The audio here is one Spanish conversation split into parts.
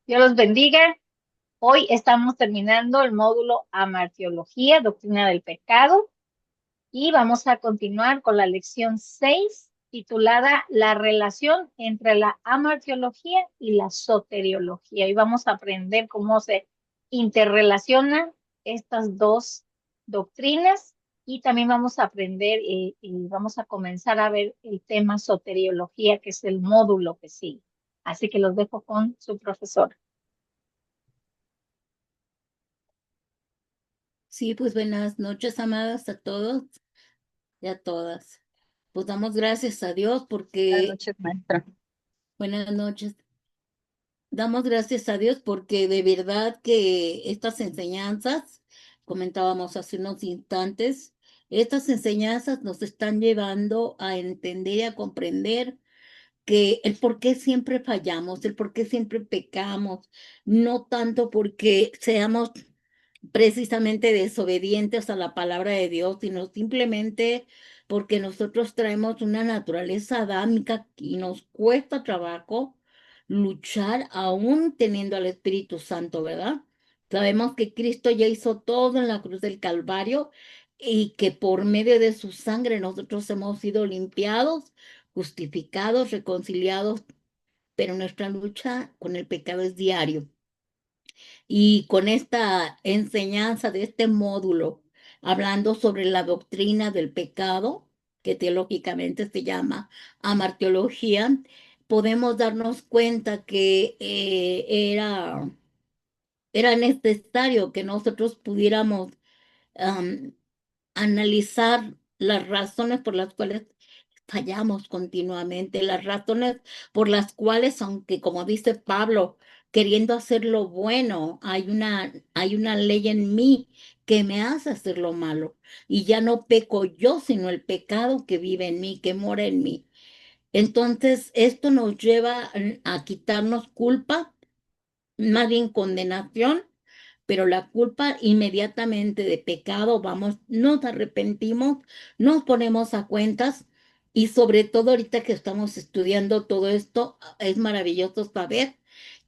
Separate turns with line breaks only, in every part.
Dios los bendiga. Hoy estamos terminando el módulo Amartiología, Doctrina del Pecado, y vamos a continuar con la lección 6, titulada La relación entre la amartiología y la soteriología. Y vamos a aprender cómo se interrelacionan estas dos doctrinas y también vamos a aprender y vamos a comenzar a ver el tema soteriología, que es el módulo que sigue. Así que los dejo con su profesor.
Sí, pues buenas noches, amadas, a todos y a todas. Pues damos gracias a Dios
Buenas
porque,
noches, maestra.
buenas noches, damos gracias a Dios porque de verdad que estas enseñanzas, comentábamos hace unos instantes, estas enseñanzas nos están llevando a entender y a comprender que el por qué siempre fallamos, el por qué siempre pecamos, no tanto porque seamos precisamente desobedientes a la palabra de Dios, sino simplemente porque nosotros traemos una naturaleza adámica y nos cuesta trabajo luchar aún teniendo al Espíritu Santo, ¿verdad? Sabemos que Cristo ya hizo todo en la cruz del Calvario y que por medio de su sangre nosotros hemos sido limpiados, justificados, reconciliados, pero nuestra lucha con el pecado es diario. Y con esta enseñanza de este módulo, hablando sobre la doctrina del pecado, que teológicamente se llama amarteología, podemos darnos cuenta que era necesario que nosotros pudiéramos am, analizar las razones por las cuales fallamos continuamente, las razones por las cuales, aunque como dice Pablo, queriendo hacer lo bueno, hay una ley en mí que me hace hacer lo malo. Y ya no peco yo, sino el pecado que vive en mí, que mora en mí. Entonces, esto nos lleva a quitarnos culpa, más bien condenación, pero la culpa inmediatamente de pecado, vamos, nos arrepentimos, nos ponemos a cuentas y sobre todo ahorita que estamos estudiando todo esto, es maravilloso saber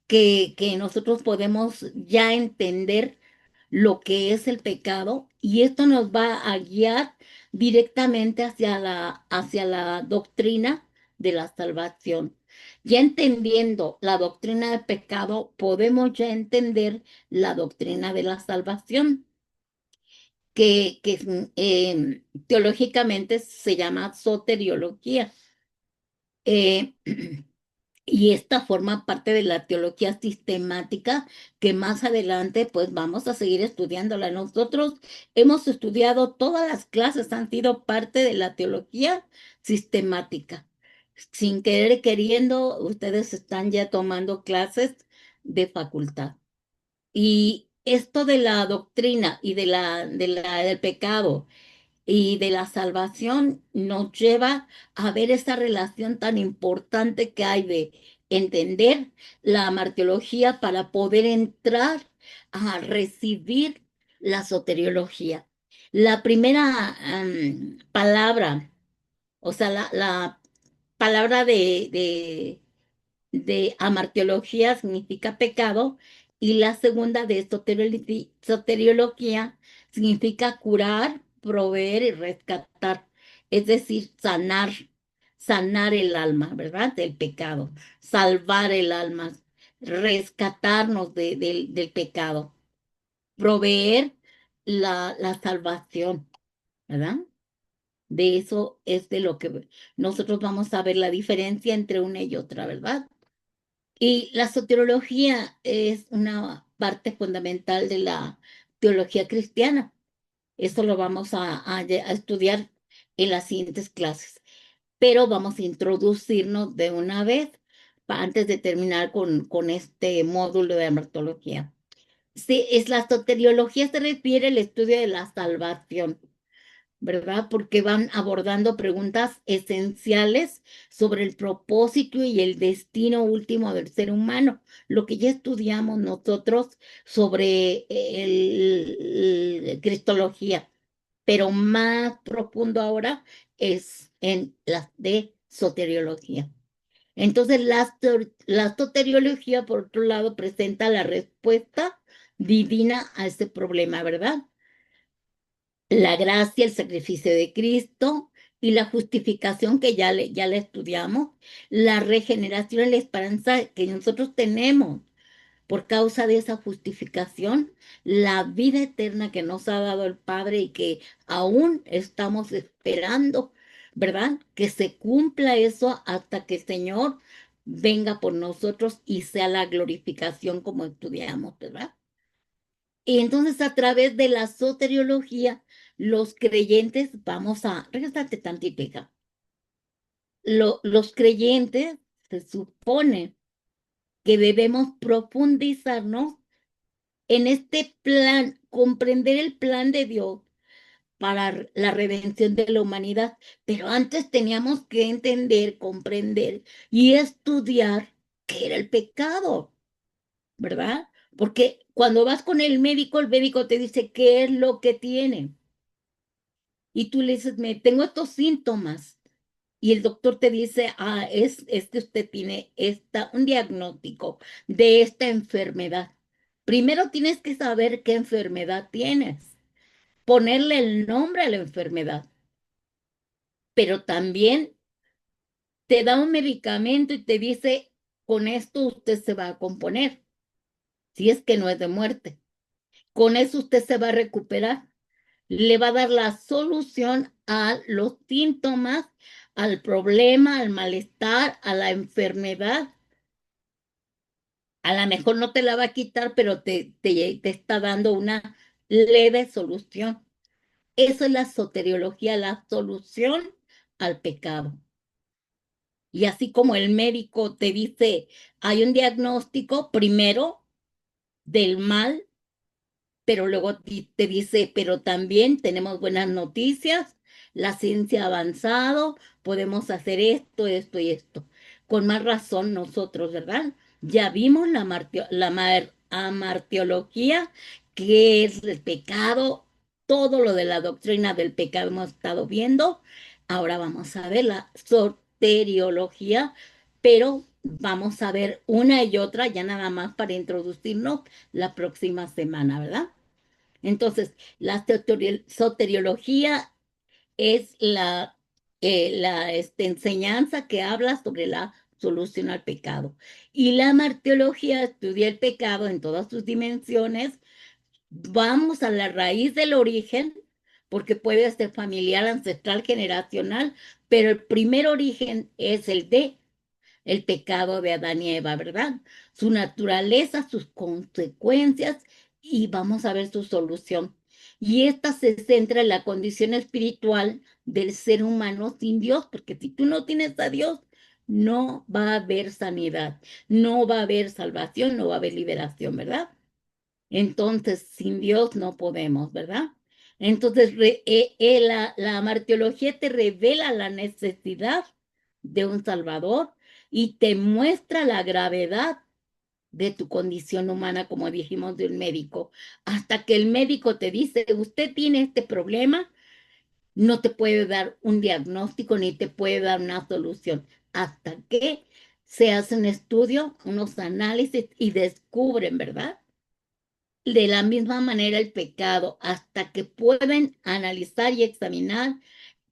que nosotros podemos ya entender lo que es el pecado y esto nos va a guiar directamente hacia la doctrina de la salvación. Ya entendiendo la doctrina del pecado, podemos ya entender la doctrina de la salvación, que teológicamente se llama soteriología. Eh, Y esta forma parte de la teología sistemática que más adelante pues vamos a seguir estudiándola. Nosotros hemos estudiado todas las clases, han sido parte de la teología sistemática. Sin querer queriendo, ustedes están ya tomando clases de facultad. Y esto de la doctrina y del pecado y de la salvación nos lleva a ver esa relación tan importante que hay de entender la martiología para poder entrar a recibir la soteriología. La primera palabra, o sea, la palabra de amartiología significa pecado y la segunda de soteriología significa curar, proveer y rescatar, es decir, sanar el alma, ¿verdad? Del pecado, salvar el alma, rescatarnos del pecado, proveer la salvación, ¿verdad? De eso es de lo que nosotros vamos a ver la diferencia entre una y otra, ¿verdad? Y la soteriología es una parte fundamental de la teología cristiana. Eso lo vamos a estudiar en las siguientes clases. Pero vamos a introducirnos de una vez antes de terminar con este módulo de amartología. Sí, la soteriología se refiere al estudio de la salvación, ¿verdad? Porque van abordando preguntas esenciales sobre el propósito y el destino último del ser humano, lo que ya estudiamos nosotros sobre cristología, pero más profundo ahora es en la de soteriología. Entonces, la soteriología, por otro lado, presenta la respuesta divina a este problema, ¿verdad? La gracia, el sacrificio de Cristo y la justificación que ya le estudiamos, la regeneración y la esperanza que nosotros tenemos por causa de esa justificación, la vida eterna que nos ha dado el Padre y que aún estamos esperando, ¿verdad? Que se cumpla eso hasta que el Señor venga por nosotros y sea la glorificación como estudiamos, ¿verdad? Y entonces a través de la soteriología, los creyentes, vamos a, regresate tantito, hija. Los creyentes se supone que debemos profundizarnos en este plan, comprender el plan de Dios para la redención de la humanidad. Pero antes teníamos que entender, comprender y estudiar qué era el pecado, ¿verdad? Porque cuando vas con el médico te dice qué es lo que tiene. Y tú le dices, me tengo estos síntomas. Y el doctor te dice, es que usted tiene un diagnóstico de esta enfermedad. Primero tienes que saber qué enfermedad tienes, ponerle el nombre a la enfermedad, pero también te da un medicamento y te dice, con esto usted se va a componer, si es que no es de muerte. Con eso usted se va a recuperar. Le va a dar la solución a los síntomas, al problema, al malestar, a la enfermedad. A lo mejor no te la va a quitar, pero te está dando una leve solución. Eso es la soteriología, la solución al pecado. Y así como el médico te dice, hay un diagnóstico primero del mal, pero luego te dice, pero también tenemos buenas noticias, la ciencia ha avanzado, podemos hacer esto, esto y esto. Con más razón nosotros, ¿verdad? Ya vimos la amartiología, que es el pecado, todo lo de la doctrina del pecado hemos estado viendo. Ahora vamos a ver la soteriología, pero vamos a ver una y otra ya nada más para introducirnos la próxima semana, ¿verdad? Entonces, la soteriología es la enseñanza que habla sobre la solución al pecado. Y la martiología estudia el pecado en todas sus dimensiones. Vamos a la raíz del origen, porque puede ser familiar, ancestral, generacional, pero el primer origen es el pecado de Adán y Eva, ¿verdad? Su naturaleza, sus consecuencias y vamos a ver su solución. Y esta se centra en la condición espiritual del ser humano sin Dios, porque si tú no tienes a Dios, no va a haber sanidad, no va a haber salvación, no va a haber liberación, ¿verdad? Entonces, sin Dios no podemos, ¿verdad? Entonces, la martiología te revela la necesidad de un Salvador y te muestra la gravedad de tu condición humana, como dijimos de un médico. Hasta que el médico te dice, usted tiene este problema, no te puede dar un diagnóstico ni te puede dar una solución. Hasta que se hace un estudio, unos análisis y descubren, ¿verdad? De la misma manera el pecado, hasta que pueden analizar y examinar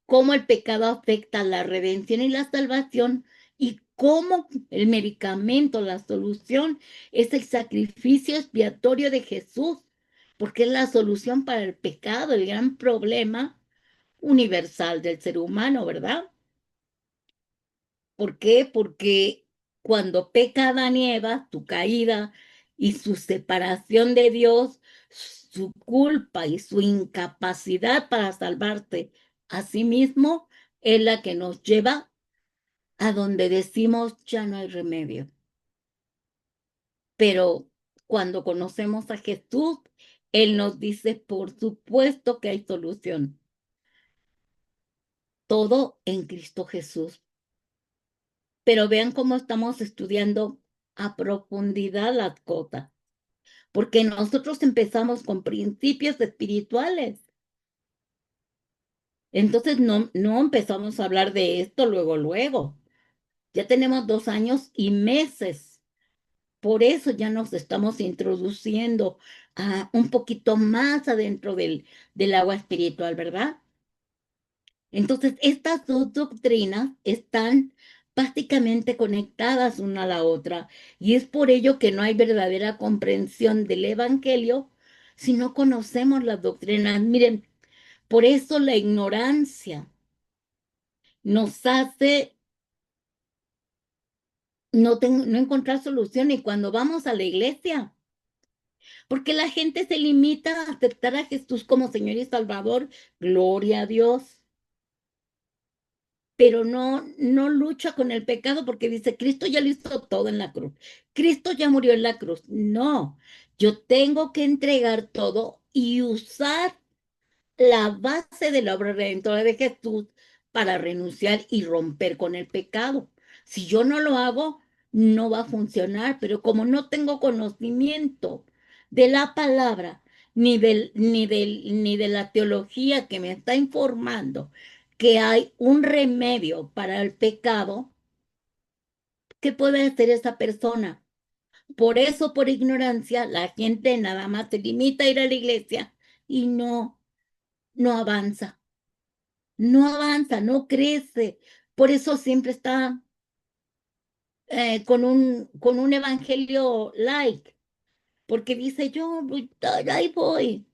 cómo el pecado afecta la redención y la salvación y cómo el medicamento, la solución es el sacrificio expiatorio de Jesús, porque es la solución para el pecado, el gran problema universal del ser humano, ¿verdad? ¿Por qué? Porque cuando peca Adán y Eva, su caída y su separación de Dios, su culpa y su incapacidad para salvarse a sí mismo es la que nos lleva a donde decimos ya no hay remedio. Pero cuando conocemos a Jesús, Él nos dice, por supuesto que hay solución. Todo en Cristo Jesús. Pero vean cómo estamos estudiando a profundidad las cosas, porque nosotros empezamos con principios espirituales. Entonces no empezamos a hablar de esto luego, luego. Ya tenemos 2 años y meses. Por eso ya nos estamos introduciendo un poquito más adentro del agua espiritual, ¿verdad? Entonces, estas dos doctrinas están prácticamente conectadas una a la otra y es por ello que no hay verdadera comprensión del Evangelio si no conocemos las doctrinas. Miren, por eso la ignorancia nos hace no encontrar solución y cuando vamos a la iglesia, porque la gente se limita a aceptar a Jesús como Señor y Salvador, gloria a Dios, pero no lucha con el pecado porque dice, Cristo ya lo hizo todo en la cruz, Cristo ya murió en la cruz. No, yo tengo que entregar todo y usar la base de la obra redentora de Jesús para renunciar y romper con el pecado. Si yo no lo hago, no va a funcionar, pero como no tengo conocimiento de la palabra, ni de la teología que me está informando que hay un remedio para el pecado, ¿qué puede hacer esa persona? Por eso, por ignorancia, la gente nada más se limita a ir a la iglesia y no avanza. No avanza, no crece. Por eso siempre está con un evangelio like, porque dice yo, ahí voy.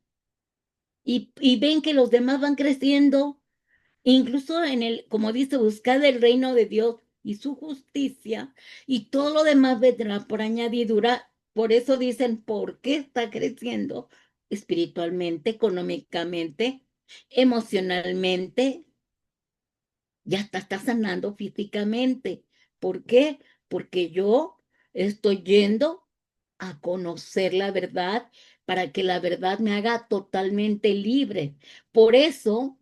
Y ven que los demás van creciendo, incluso como dice, buscar el reino de Dios y su justicia, y todo lo demás vendrá por añadidura. Por eso dicen, ¿por qué está creciendo espiritualmente, económicamente, emocionalmente? Ya está sanando físicamente. ¿Por qué? Porque yo estoy yendo a conocer la verdad para que la verdad me haga totalmente libre. Por eso,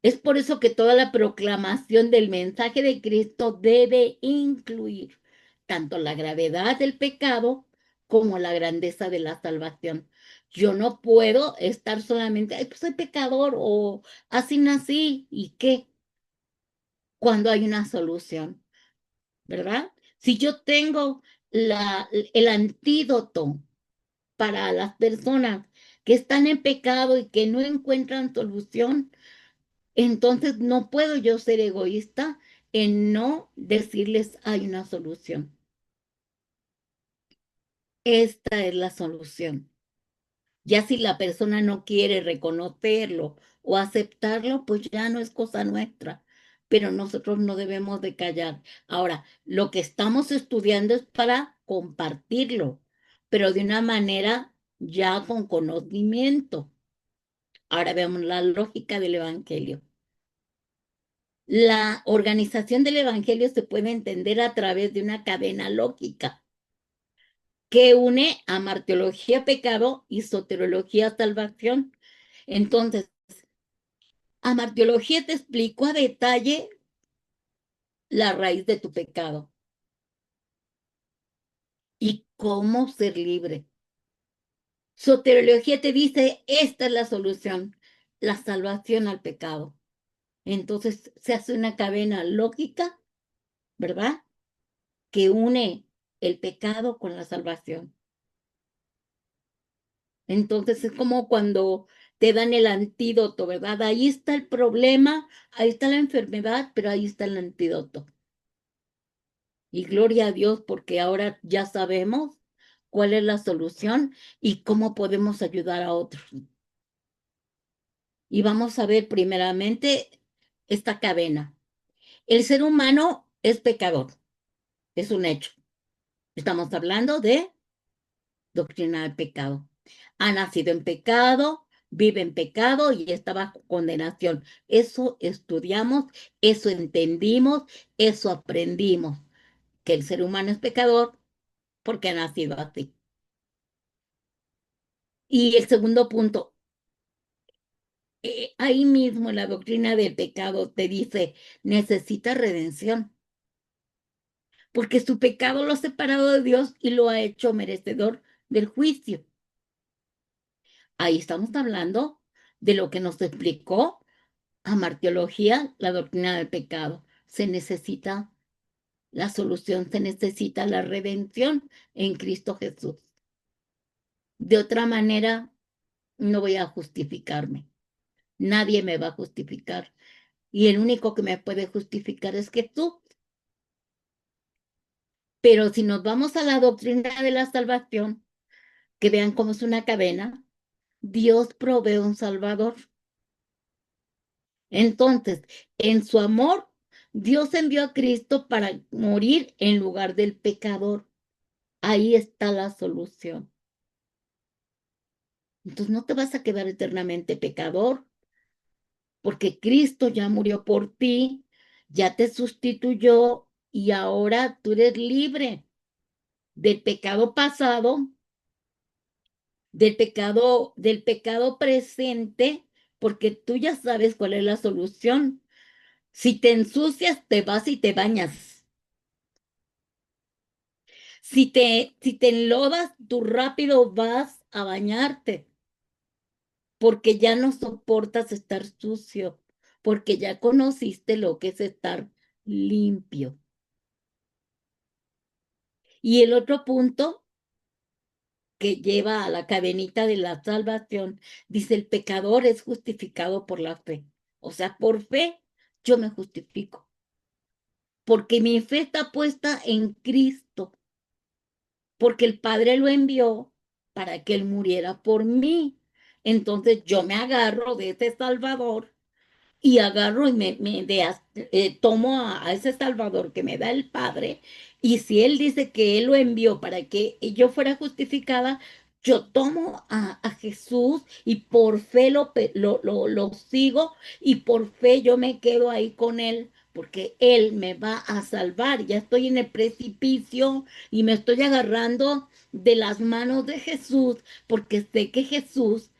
es por eso que toda la proclamación del mensaje de Cristo debe incluir tanto la gravedad del pecado como la grandeza de la salvación. Yo no puedo estar solamente, ay, pues soy pecador o así nací y qué, cuando hay una solución, ¿verdad? Si yo tengo el antídoto para las personas que están en pecado y que no encuentran solución, entonces no puedo yo ser egoísta en no decirles hay una solución. Esta es la solución. Ya si la persona no quiere reconocerlo o aceptarlo, pues ya no es cosa nuestra. Pero nosotros no debemos de callar. Ahora, lo que estamos estudiando es para compartirlo, pero de una manera ya con conocimiento. Ahora veamos la lógica del Evangelio. La organización del Evangelio se puede entender a través de una cadena lógica que une a martiología pecado y soteriología salvación. Entonces, amartiología te explico a detalle la raíz de tu pecado y cómo ser libre. Soteriología te dice, esta es la solución, la salvación al pecado. Entonces se hace una cadena lógica, ¿verdad? Que une el pecado con la salvación. Entonces es como cuando te dan el antídoto, ¿verdad? Ahí está el problema, ahí está la enfermedad, pero ahí está el antídoto. Y gloria a Dios porque ahora ya sabemos cuál es la solución y cómo podemos ayudar a otros. Y vamos a ver primeramente esta cadena. El ser humano es pecador, es un hecho. Estamos hablando de doctrina del pecado. Ha nacido en pecado, vive en pecado y está bajo condenación. Eso estudiamos, eso entendimos, eso aprendimos, que el ser humano es pecador porque ha nacido así. Y el segundo punto, ahí mismo en la doctrina del pecado te dice, necesita redención, porque su pecado lo ha separado de Dios y lo ha hecho merecedor del juicio. Ahí estamos hablando de lo que nos explicó a martiología la doctrina del pecado. Se necesita La solución se necesita la redención en Cristo Jesús. De otra manera, no voy a justificarme. Nadie me va a justificar. Y el único que me puede justificar es Jesús. Pero si nos vamos a la doctrina de la salvación, que vean cómo es una cadena, Dios provee un Salvador. Entonces, en su amor, Dios envió a Cristo para morir en lugar del pecador. Ahí está la solución. Entonces no te vas a quedar eternamente pecador, porque Cristo ya murió por ti, ya te sustituyó y ahora tú eres libre del pecado pasado, del pecado presente, porque tú ya sabes cuál es la solución. Si te ensucias, te vas y te bañas. Si te enlodas, tú rápido vas a bañarte, porque ya no soportas estar sucio, porque ya conociste lo que es estar limpio. Y el otro punto que lleva a la cadenita de la salvación, dice, el pecador es justificado por la fe. O sea, por fe yo me justifico, porque mi fe está puesta en Cristo, porque el Padre lo envió para que Él muriera por mí. Entonces yo me agarro de ese Salvador y agarro y tomo a ese Salvador que me da el Padre, y si Él dice que Él lo envió para que yo fuera justificada, yo tomo a Jesús y por fe lo sigo, y por fe yo me quedo ahí con Él, porque Él me va a salvar. Ya estoy en el precipicio y me estoy agarrando de las manos de Jesús, porque sé que Jesús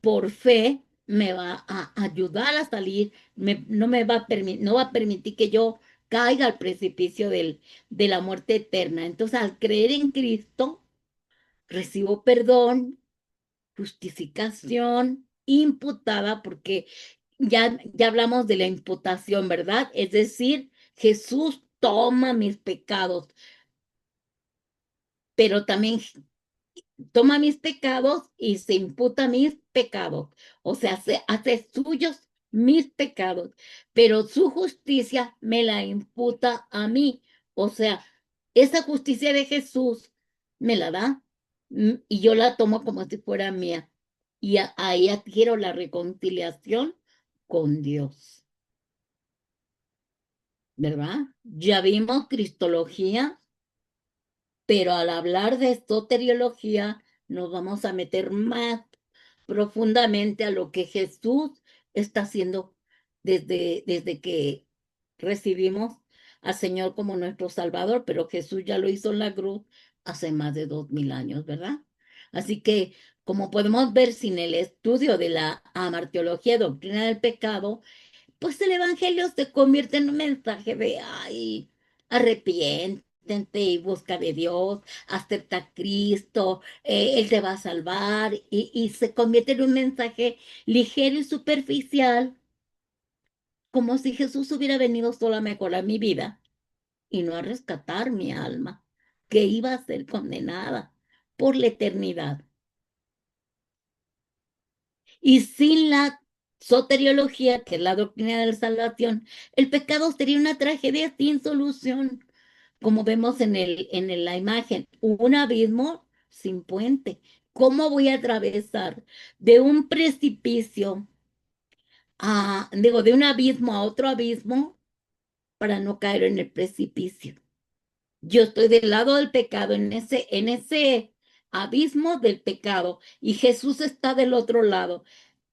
por fe me va a ayudar a salir, no va a permitir que yo caiga al precipicio de la muerte eterna. Entonces, al creer en Cristo, recibo perdón, justificación imputada, porque ya hablamos de la imputación, ¿verdad? Es decir, Jesús toma mis pecados, pero también toma mis pecados y se imputa mis pecados. O sea, se hace suyos mis pecados, pero su justicia me la imputa a mí. O sea, esa justicia de Jesús me la da, y yo la tomo como si fuera mía. Y ahí adquiero la reconciliación con Dios, ¿verdad? Ya vimos cristología, pero al hablar de soteriología nos vamos a meter más profundamente a lo que Jesús está haciendo desde que recibimos al Señor como nuestro Salvador, pero Jesús ya lo hizo en la cruz hace más de 2000 años, ¿verdad? Así que, como podemos ver, sin el estudio de la amarteología, doctrina del pecado, pues el evangelio se convierte en un mensaje de, ay, arrepiéntete y busca de Dios, acepta a Cristo, Él te va a salvar, y se convierte en un mensaje ligero y superficial, como si Jesús hubiera venido solo a mejorar mi vida y no a rescatar mi alma, que iba a ser condenada por la eternidad. Y sin la soteriología, que es la doctrina de la salvación, el pecado sería una tragedia sin solución, como vemos la imagen, un abismo sin puente. ¿Cómo voy a atravesar de un precipicio de un abismo a otro abismo para no caer en el precipicio? Yo estoy del lado del pecado, en ese abismo del pecado, y Jesús está del otro lado.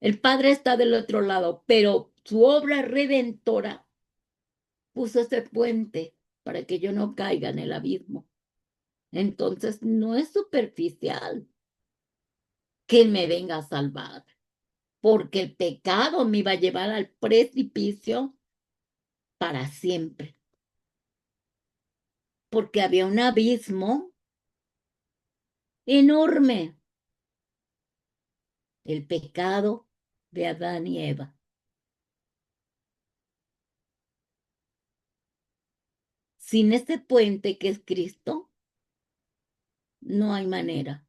El Padre está del otro lado, pero su obra redentora puso ese puente para que yo no caiga en el abismo. Entonces, no es superficial que Él me venga a salvar, porque el pecado me iba a llevar al precipicio para siempre, porque había un abismo enorme, el pecado de Adán y Eva. Sin ese puente que es Cristo, no hay manera.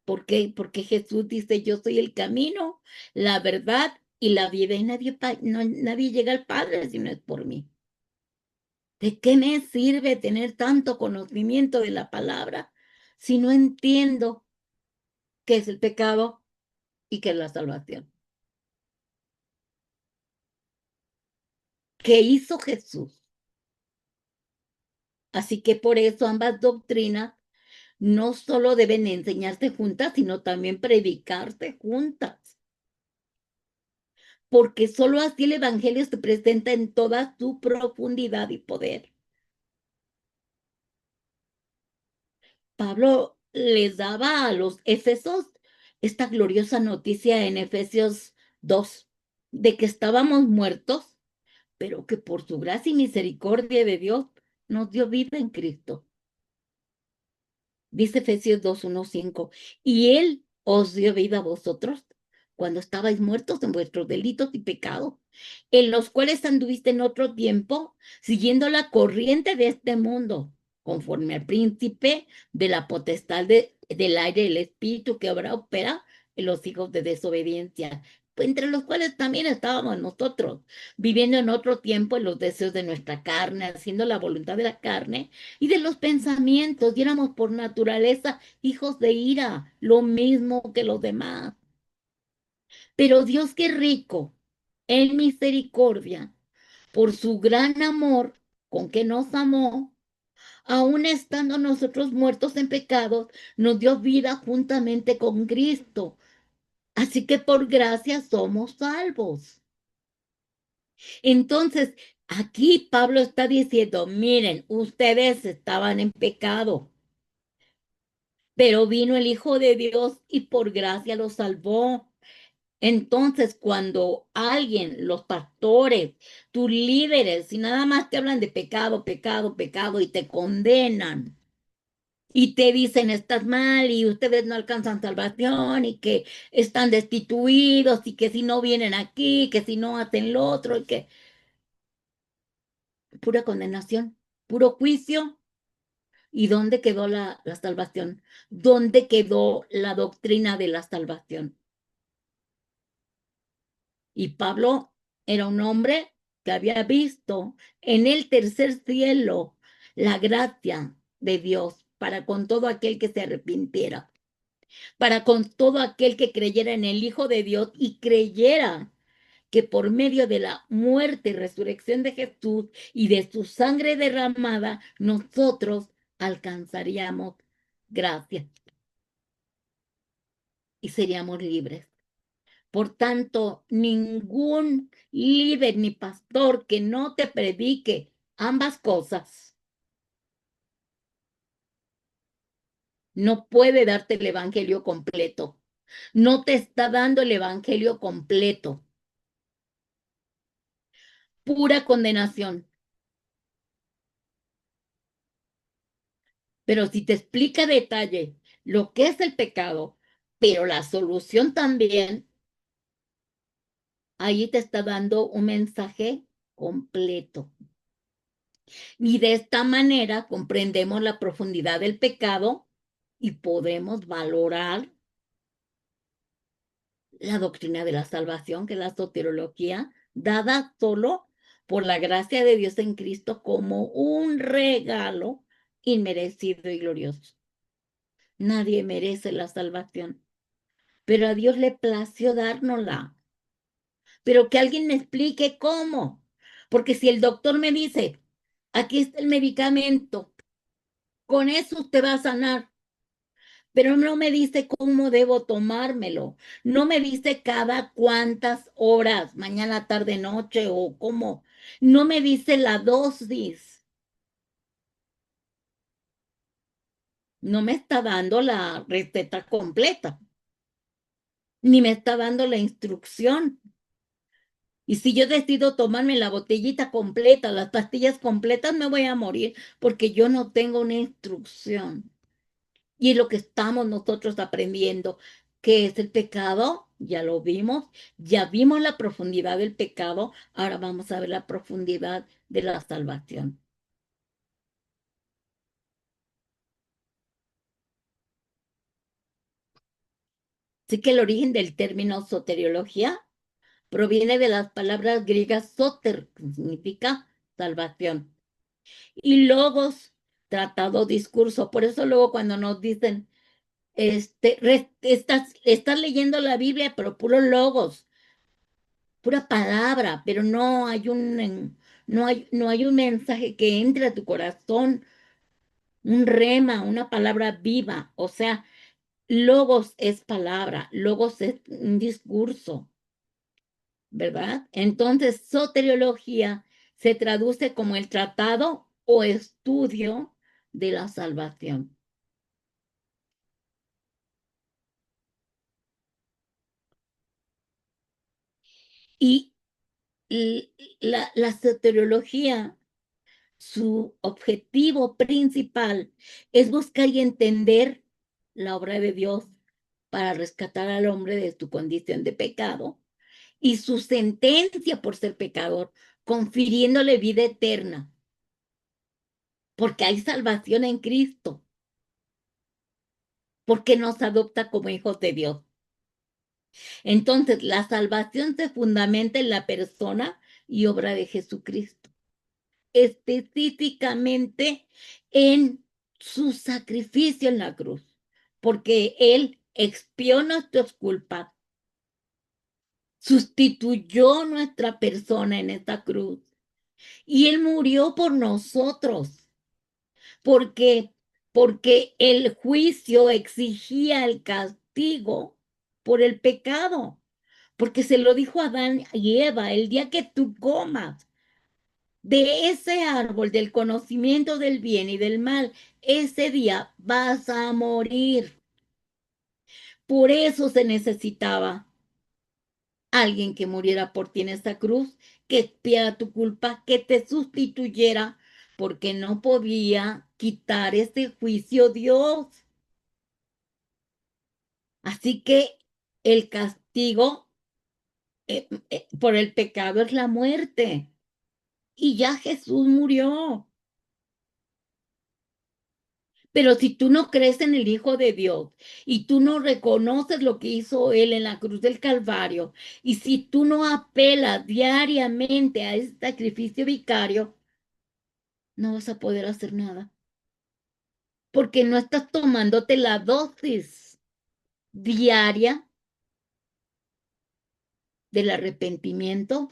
¿Por qué? Porque Jesús dice, yo soy el camino, la verdad y la vida, y nadie llega al Padre si no es por mí. ¿De qué me sirve tener tanto conocimiento de la palabra si no entiendo qué es el pecado y qué es la salvación? ¿Qué hizo Jesús? Así que por eso ambas doctrinas no solo deben enseñarse juntas, sino también predicarse juntas, porque solo así el Evangelio se presenta en toda su profundidad y poder. Pablo les daba a los Éfesos esta gloriosa noticia en Efesios 2, de que estábamos muertos, pero que por su gracia y misericordia de Dios nos dio vida en Cristo. Dice Efesios 2, 1, 5, y Él os dio vida a vosotros cuando estabais muertos en vuestros delitos y pecados, en los cuales anduviste en otro tiempo, siguiendo la corriente de este mundo, conforme al príncipe de la potestad del aire y el espíritu que ahora opera en los hijos de desobediencia, entre los cuales también estábamos nosotros, viviendo en otro tiempo en los deseos de nuestra carne, haciendo la voluntad de la carne y de los pensamientos, y éramos por naturaleza hijos de ira, lo mismo que los demás. Pero Dios, que es rico en misericordia, por su gran amor con que nos amó, aun estando nosotros muertos en pecados, nos dio vida juntamente con Cristo. Así que por gracia somos salvos. Entonces, aquí Pablo está diciendo, miren, ustedes estaban en pecado, pero vino el Hijo de Dios y por gracia los salvó. Entonces, cuando alguien, los pastores, tus líderes, si nada más te hablan de pecado, pecado, pecado y te condenan y te dicen estás mal y ustedes no alcanzan salvación y que están destituidos y que si no vienen aquí, que si no hacen lo otro y que pura condenación, puro juicio. ¿Y dónde quedó la salvación? ¿Dónde quedó la doctrina de la salvación? Y Pablo era un hombre que había visto en el tercer cielo la gracia de Dios para con todo aquel que se arrepintiera, para con todo aquel que creyera en el Hijo de Dios y creyera que por medio de la muerte y resurrección de Jesús y de su sangre derramada, nosotros alcanzaríamos gracia y seríamos libres. Por tanto, ningún líder ni pastor que no te predique ambas cosas no puede darte el evangelio completo. No te está dando el evangelio completo. Pura condenación. Pero si te explica a detalle lo que es el pecado, pero la solución también, ahí te está dando un mensaje completo. Y de esta manera comprendemos la profundidad del pecado y podemos valorar la doctrina de la salvación, que es la soteriología, dada solo por la gracia de Dios en Cristo como un regalo inmerecido y glorioso. Nadie merece la salvación, pero a Dios le plació dárnosla. Pero que alguien me explique cómo. Porque si el doctor me dice, aquí está el medicamento, con eso usted va a sanar, pero no me dice cómo debo tomármelo, no me dice cada cuántas horas, mañana, tarde, noche o cómo, no me dice la dosis, no me está dando la receta completa, ni me está dando la instrucción. Y si yo decido tomarme la botellita completa, las pastillas completas, me voy a morir porque yo no tengo una instrucción. Y es lo que estamos nosotros aprendiendo. ¿Qué es el pecado? Ya lo vimos, ya vimos la profundidad del pecado, ahora vamos a ver la profundidad de la salvación. Así que el origen del término soteriología proviene de las palabras griegas soter, que significa salvación, y logos, tratado, discurso. Por eso luego cuando nos dicen, estás leyendo la Biblia, pero puro logos, pura palabra, pero no hay un mensaje que entre a tu corazón, un rema, una palabra viva. O sea, logos es palabra, logos es un discurso, ¿verdad? Entonces, soteriología se traduce como el tratado o estudio de la salvación. Y la soteriología, su objetivo principal es buscar y entender la obra de Dios para rescatar al hombre de su condición de pecado y su sentencia por ser pecador, confiriéndole vida eterna, porque hay salvación en Cristo, porque nos adopta como hijos de Dios. Entonces, la salvación se fundamenta en la persona y obra de Jesucristo, específicamente en su sacrificio en la cruz, porque Él expió nuestras culpas, sustituyó nuestra persona en esta cruz y Él murió por nosotros, porque, porque el juicio exigía el castigo por el pecado, porque se lo dijo a Adán y Eva: el día que tú comas de ese árbol del conocimiento del bien y del mal, ese día vas a morir. Por eso se necesitaba alguien que muriera por ti en esta cruz, que expiara tu culpa, que te sustituyera, porque no podía quitar ese juicio Dios. Así que el castigo por el pecado es la muerte. Y ya Jesús murió. Pero si tú no crees en el Hijo de Dios y tú no reconoces lo que hizo Él en la cruz del Calvario, y si tú no apelas diariamente a ese sacrificio vicario, no vas a poder hacer nada, porque no estás tomándote la dosis diaria del arrepentimiento,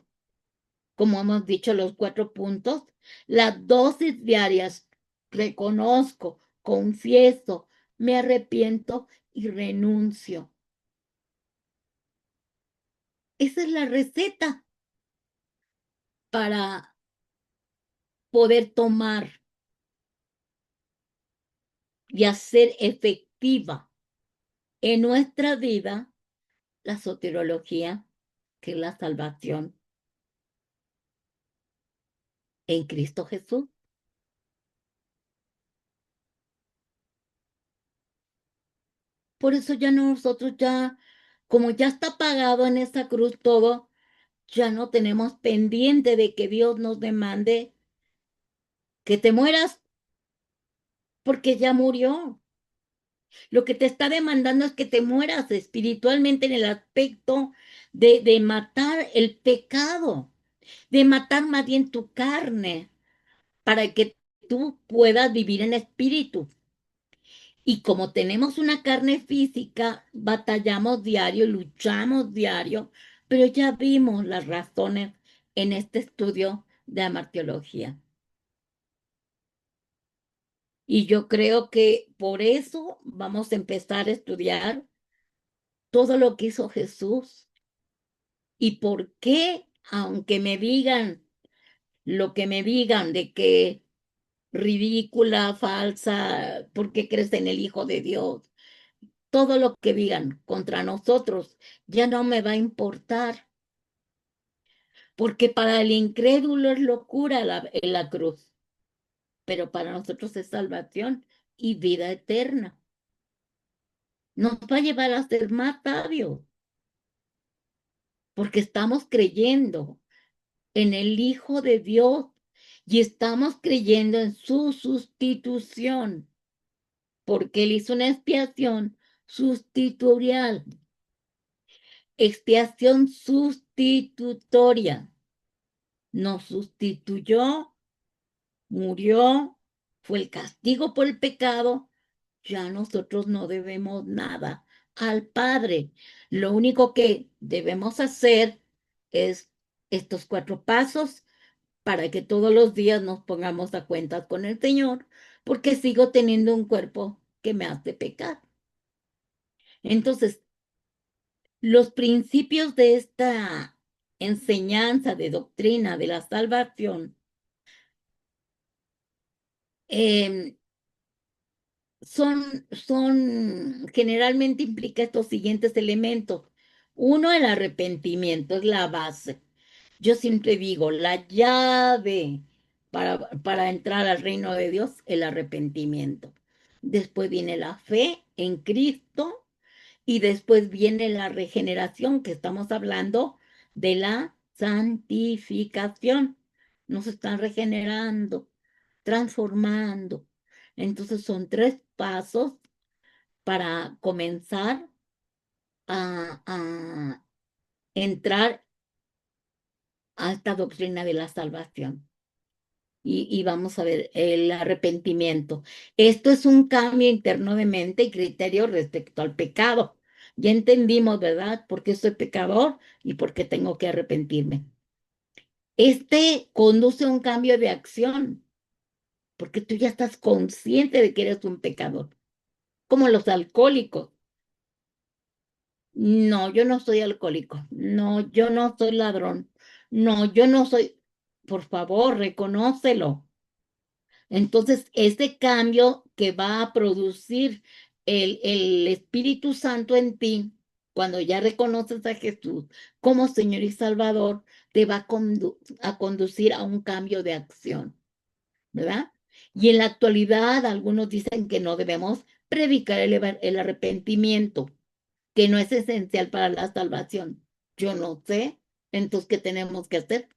como hemos dicho, los 4 puntos, las dosis diarias: reconozco, confieso, me arrepiento y renuncio. Esa es la receta para poder tomar y hacer efectiva en nuestra vida la soteriología, que es la salvación en Cristo Jesús. Por eso ya nosotros ya, como ya está pagado en esa cruz todo, ya no tenemos pendiente de que Dios nos demande que te mueras, porque ya murió. Lo que te está demandando es que te mueras espiritualmente en el aspecto de matar el pecado, de matar más bien tu carne, para que tú puedas vivir en espíritu. Y como tenemos una carne física, batallamos diario, luchamos diario, pero ya vimos las razones en este estudio de amartiología. Y yo creo que por eso vamos a empezar a estudiar todo lo que hizo Jesús y por qué, aunque me digan lo que me digan de que ridícula, falsa, ¿por qué crees en el Hijo de Dios? Todo lo que digan contra nosotros ya no me va a importar, porque para el incrédulo es locura en la cruz, pero para nosotros es salvación y vida eterna. Nos va a llevar a ser más sabios, porque estamos creyendo en el Hijo de Dios y estamos creyendo en su sustitución, porque Él hizo una expiación sustitutorial. expiación sustitutoria. Nos sustituyó, murió, fue el castigo por el pecado. Ya nosotros no debemos nada al Padre. Lo único que debemos hacer es estos 4 pasos para que todos los días nos pongamos a cuentas con el Señor, porque sigo teniendo un cuerpo que me hace pecar. Entonces, los principios de esta enseñanza de doctrina de la salvación em, generalmente implica estos siguientes elementos. Uno, el arrepentimiento, es la base. Yo siempre digo, la llave para entrar al reino de Dios, el arrepentimiento. Después viene la fe en Cristo y después viene la regeneración, que estamos hablando de la santificación. Nos están regenerando, transformando. Entonces son 3 pasos para comenzar a entrar a esta doctrina de la salvación. Y vamos a ver el arrepentimiento. Esto es un cambio interno de mente y criterio respecto al pecado. Ya entendimos, ¿verdad? Por qué soy pecador y por qué tengo que arrepentirme. Este conduce a un cambio de acción, porque tú ya estás consciente de que eres un pecador, como los alcohólicos. No, yo no soy alcohólico. No, yo no soy ladrón. No, yo no soy. Por favor, reconócelo. Entonces, ese cambio que va a producir el Espíritu Santo en ti, cuando ya reconoces a Jesús como Señor y Salvador, te va a conducir a un cambio de acción, ¿verdad? Y en la actualidad, algunos dicen que no debemos predicar el arrepentimiento, que no es esencial para la salvación. Yo no sé, entonces, ¿qué tenemos que hacer?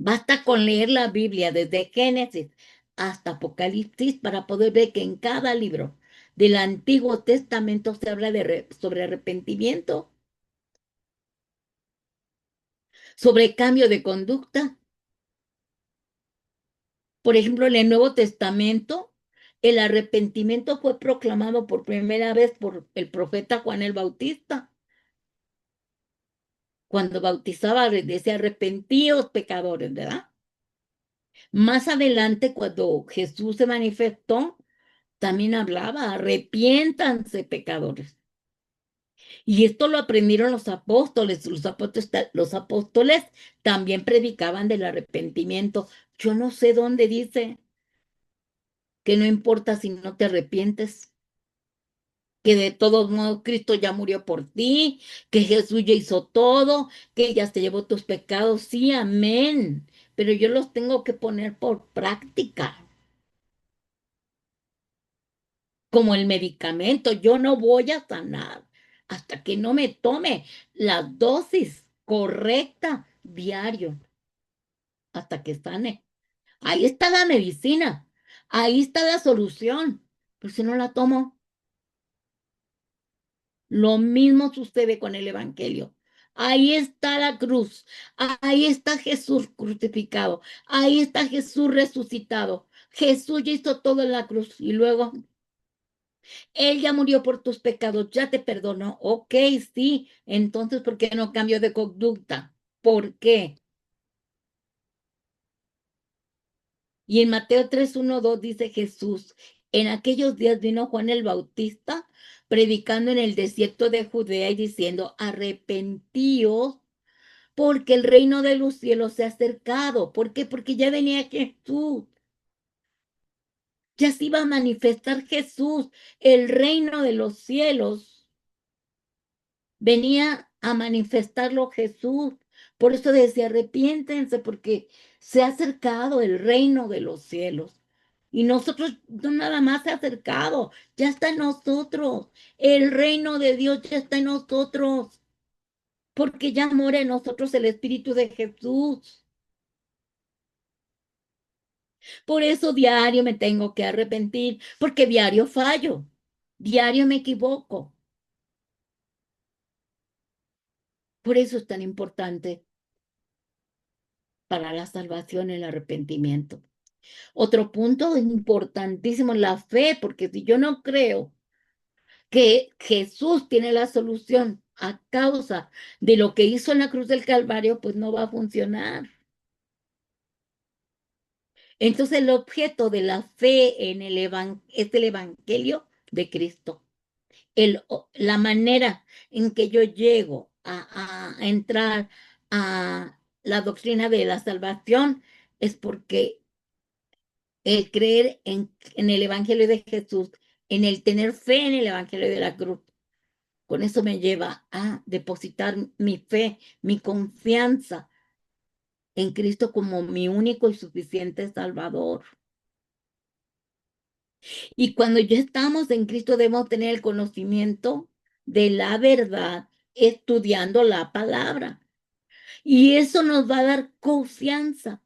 Basta con leer la Biblia desde Génesis hasta Apocalipsis para poder ver que en cada libro del Antiguo Testamento se habla sobre arrepentimiento, sobre cambio de conducta. Por ejemplo, en el Nuevo Testamento, el arrepentimiento fue proclamado por primera vez por el profeta Juan el Bautista. Cuando bautizaba, decía arrepentíos pecadores, ¿verdad? Más adelante, cuando Jesús se manifestó, también hablaba, arrepiéntanse pecadores. Y esto lo aprendieron los apóstoles. Los apóstoles también predicaban del arrepentimiento. Yo no sé dónde dice que no importa si no te arrepientes, que de todos modos Cristo ya murió por ti, que Jesús ya hizo todo, que ya se llevó tus pecados. Sí, amén. Pero yo los tengo que poner por práctica. Como el medicamento. Yo no voy a sanar hasta que no me tome la dosis correcta diario, hasta que sane. Ahí está la medicina, ahí está la solución. Pero si no la tomo, lo mismo sucede con el Evangelio. Ahí está la cruz, ahí está Jesús crucificado, ahí está Jesús resucitado. Jesús ya hizo todo en la cruz y luego Él ya murió por tus pecados, ya te perdonó. Ok, sí. Entonces, ¿por qué no cambio de conducta? ¿Por qué? Y en Mateo 3:1-2 dice Jesús, en aquellos días vino Juan el Bautista predicando en el desierto de Judea y diciendo, arrepentíos porque el reino de los cielos se ha acercado. ¿Por qué? Porque ya venía Jesús. Ya se iba a manifestar Jesús, el reino de los cielos. Venía a manifestarlo Jesús. Por eso decía, arrepiéntense porque se ha acercado el reino de los cielos. Y nosotros no nada más se ha acercado, ya está en nosotros. El reino de Dios ya está en nosotros, porque ya mora en nosotros el Espíritu de Jesús. Por eso diario me tengo que arrepentir, porque diario fallo, diario me equivoco. Por eso es tan importante para la salvación el arrepentimiento. Otro punto importantísimo, la fe, porque si yo no creo que Jesús tiene la solución a causa de lo que hizo en la cruz del Calvario, pues no va a funcionar. Entonces el objeto de la fe en es el Evangelio de Cristo. La manera en que yo llego a entrar a la doctrina de la salvación es porque el creer en el Evangelio de Jesús, en el tener fe en el Evangelio de la cruz, con eso me lleva a depositar mi fe, mi confianza en Cristo como mi único y suficiente Salvador. Y cuando ya estamos en Cristo debemos tener el conocimiento de la verdad estudiando la palabra. Y eso nos va a dar confianza.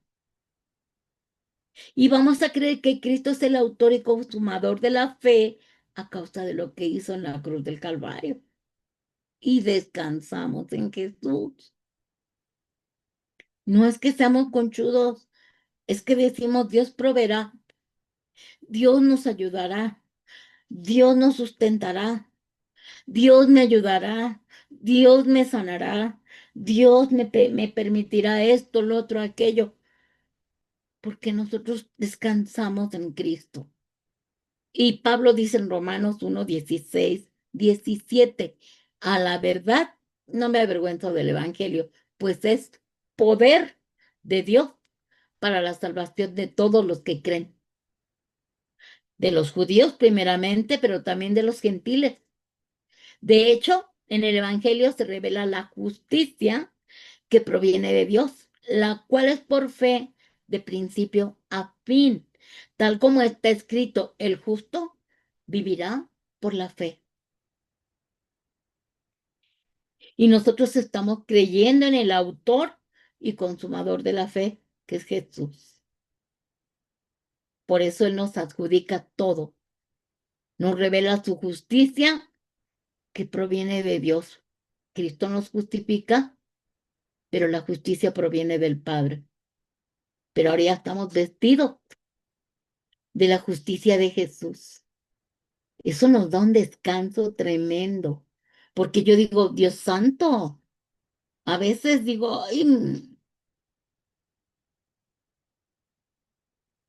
Y vamos a creer que Cristo es el autor y consumador de la fe a causa de lo que hizo en la cruz del Calvario. Y descansamos en Jesús. No es que seamos conchudos, es que decimos Dios proveerá, Dios nos ayudará, Dios nos sustentará, Dios me ayudará, Dios me sanará, Dios me permitirá esto, lo otro, aquello, porque nosotros descansamos en Cristo. Y Pablo dice en Romanos 1:16, 17, a la verdad no me avergüenzo del Evangelio, pues es poder de Dios para la salvación de todos los que creen, de los judíos primeramente, pero también de los gentiles. De hecho, en el Evangelio se revela la justicia que proviene de Dios, la cual es por fe de principio a fin, tal como está escrito, el justo vivirá por la fe. Y nosotros estamos creyendo en el autor y consumador de la fe, que es Jesús. Por eso Él nos adjudica todo, nos revela su justicia que proviene de Dios. Cristo nos justifica, pero la justicia proviene del Padre. Pero ahora ya estamos vestidos de la justicia de Jesús. Eso nos da un descanso tremendo, porque yo digo, Dios santo, a veces digo, ay,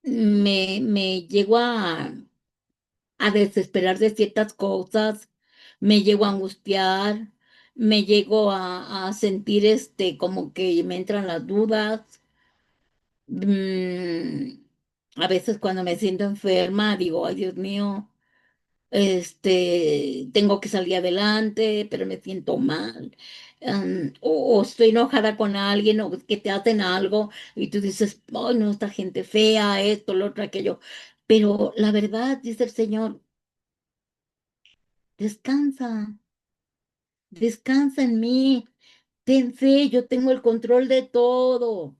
me llego a desesperar de ciertas cosas, me llego a angustiar, me llego a sentir como que me entran las dudas. Mm, a veces cuando me siento enferma, digo, ay Dios mío, tengo que salir adelante, pero me siento mal. O estoy enojada con alguien o que te hacen algo y tú dices, ay no, esta gente fea, esto, lo otro, aquello. Pero la verdad, dice el Señor, descansa, descansa en mí, ten fe, yo tengo el control de todo.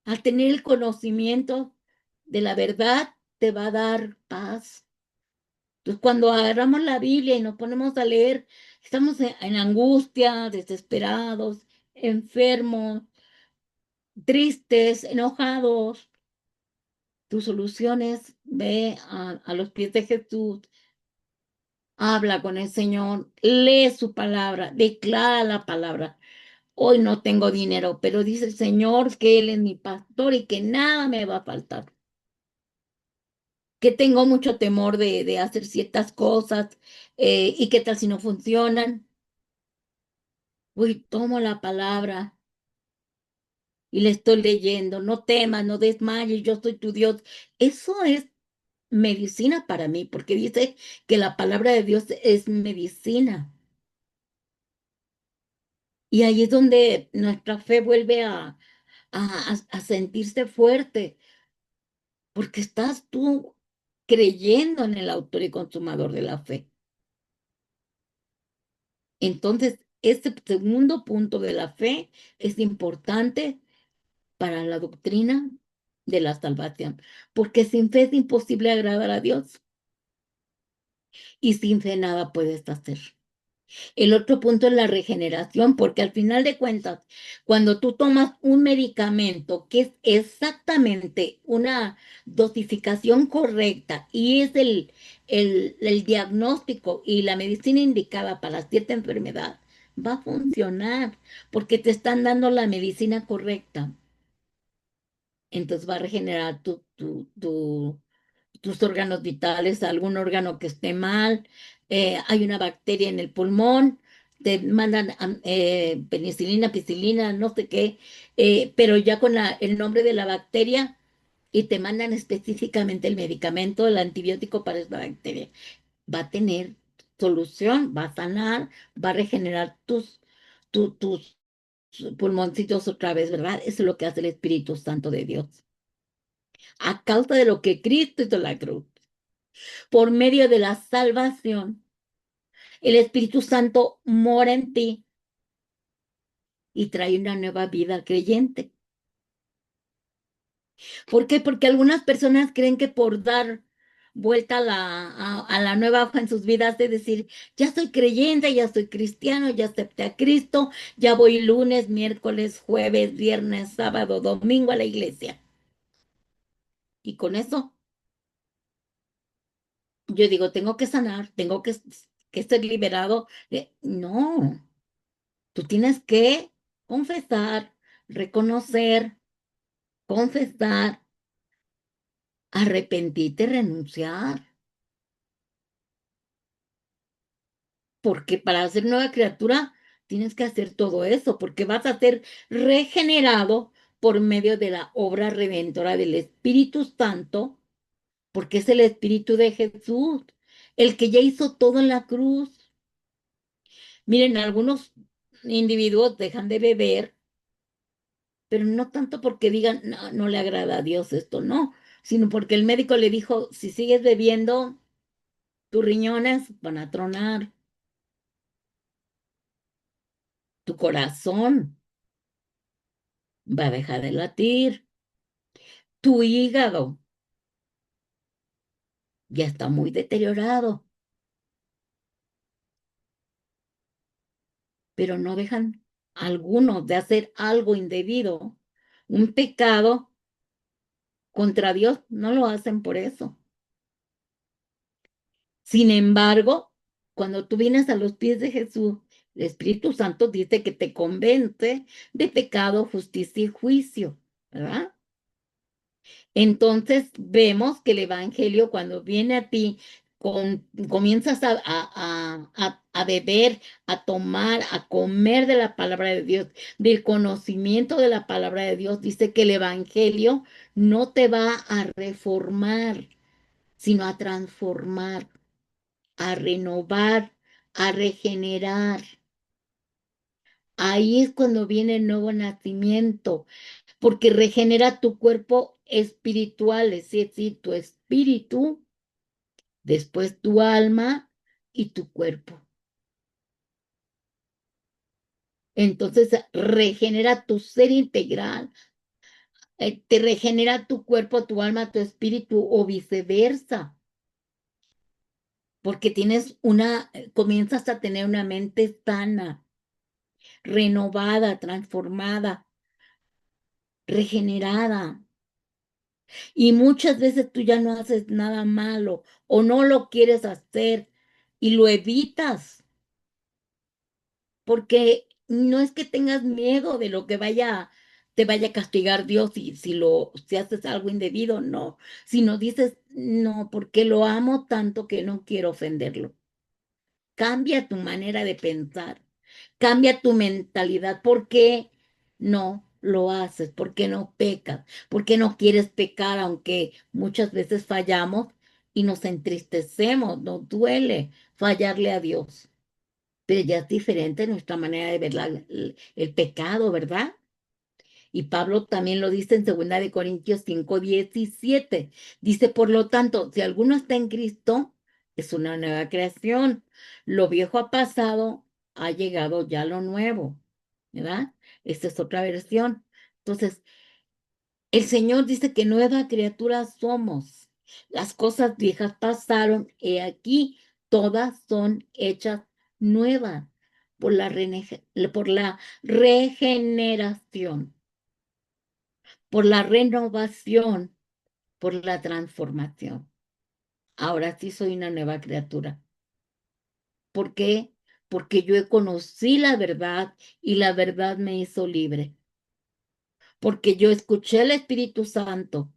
Al tener el conocimiento de la verdad, te va a dar paz. Entonces, cuando agarramos la Biblia y nos ponemos a leer, estamos en angustia, desesperados, enfermos, tristes, enojados. Tu solución es ve a los pies de Jesús, habla con el Señor, lee su palabra, declara la palabra. Hoy no tengo dinero, pero dice el Señor que Él es mi pastor y que nada me va a faltar. Que tengo mucho temor de hacer ciertas cosas y qué tal si no funcionan. Uy, tomo la palabra y le estoy leyendo, no temas, no desmayes, yo soy tu Dios. Eso es medicina para mí, porque dice que la palabra de Dios es medicina. Y ahí es donde nuestra fe vuelve a sentirse fuerte, porque estás tú creyendo en el autor y consumador de la fe. Entonces, este segundo punto de la fe es importante para la doctrina de la salvación, porque sin fe es imposible agradar a Dios. y sin fe nada puedes hacer. El otro punto es la regeneración, porque al final de cuentas, cuando tú tomas un medicamento que es exactamente una dosificación correcta y es el diagnóstico y la medicina indicada para cierta enfermedad, va a funcionar porque te están dando la medicina correcta. Entonces va a regenerar tus órganos vitales, algún órgano que esté mal, hay una bacteria en el pulmón, te mandan penicilina, piscilina, no sé qué, pero ya con el nombre de la bacteria y te mandan específicamente el medicamento, el antibiótico para esa bacteria. Va a tener solución, va a sanar, va a regenerar tus pulmoncitos otra vez, ¿verdad? Eso es lo que hace el Espíritu Santo de Dios. A causa de lo que Cristo hizo en la cruz, por medio de la salvación, el Espíritu Santo mora en ti y trae una nueva vida al creyente. ¿Por qué? Porque algunas personas creen que por dar vuelta a la nueva hoja en sus vidas, de decir, ya soy creyente, ya soy cristiano, ya acepté a Cristo, ya voy lunes, miércoles, jueves, viernes, sábado, domingo a la iglesia. Y con eso, yo digo, tengo que sanar, tengo que ser liberado. No. Tú tienes que confesar, reconocer, confesar, arrepentirte, renunciar. Porque para ser nueva criatura tienes que hacer todo eso, porque vas a ser regenerado por medio de la obra redentora del Espíritu Santo, porque es el Espíritu de Jesús, el que ya hizo todo en la cruz. Miren, algunos individuos dejan de beber, pero no tanto porque digan, no, no le agrada a Dios esto, no, sino porque el médico le dijo, si sigues bebiendo, tus riñones van a tronar, tu corazón va a dejar de latir, tu hígado ya está muy deteriorado, pero no dejan algunos de hacer algo indebido, un pecado contra Dios, no lo hacen por eso. Sin embargo, cuando tú vienes a los pies de Jesús, el Espíritu Santo dice que te convence de pecado, justicia y juicio, ¿verdad? Entonces vemos que el Evangelio cuando viene a ti, comienzas a beber, a tomar, a comer de la palabra de Dios, del conocimiento de la palabra de Dios, dice que el Evangelio no te va a reformar, sino a transformar, a renovar, a regenerar. Ahí es cuando viene el nuevo nacimiento, porque regenera tu cuerpo espiritual, es decir, tu espíritu, después tu alma y tu cuerpo. Entonces regenera tu ser integral, te regenera tu cuerpo, tu alma, tu espíritu o viceversa, porque comienzas a tener una mente sana, renovada, transformada, regenerada. Y muchas veces tú ya no haces nada malo o no lo quieres hacer y lo evitas porque no es que tengas miedo de lo que te vaya a castigar Dios si haces algo indebido, no, sino dices, no, porque lo amo tanto que no quiero ofenderlo. Cambia tu manera de pensar, cambia tu mentalidad. ¿Por qué no lo haces? ¿Por qué no pecas? ¿Por qué no quieres pecar aunque muchas veces fallamos y nos entristecemos, nos duele fallarle a Dios? Pero ya es diferente nuestra manera de ver el pecado, ¿verdad? Y Pablo también lo dice en 2 Corintios 5:17. Dice, por lo tanto, si alguno está en Cristo, es una nueva creación. Lo viejo ha pasado, ha llegado ya lo nuevo, ¿verdad? Esta es otra versión. Entonces, el Señor dice que nueva criatura somos. Las cosas viejas pasaron, he aquí, todas son hechas nuevas por por la regeneración, por la renovación, por la transformación. Ahora sí soy una nueva criatura. ¿Por qué? Porque yo conocí la verdad y la verdad me hizo libre. Porque yo escuché al Espíritu Santo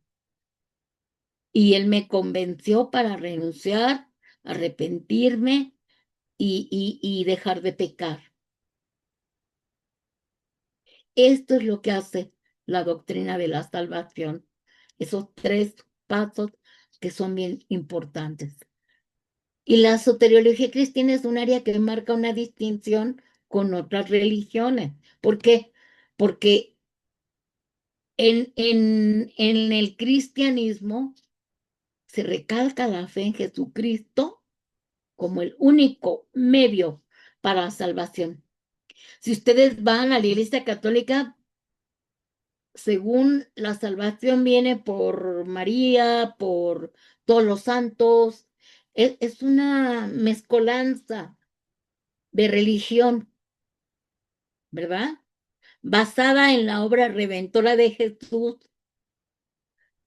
y Él me convenció para renunciar, arrepentirme y dejar de pecar. Esto es lo que hace la doctrina de la salvación. Esos tres pasos que son bien importantes. Y la soteriología cristiana es un área que marca una distinción con otras religiones. ¿Por qué? Porque en el cristianismo se recalca la fe en Jesucristo como el único medio para la salvación. Si ustedes van a la Iglesia Católica, según la salvación viene por María, por todos los santos, es una mezcolanza de religión, ¿verdad? Basada en la obra redentora de Jesús,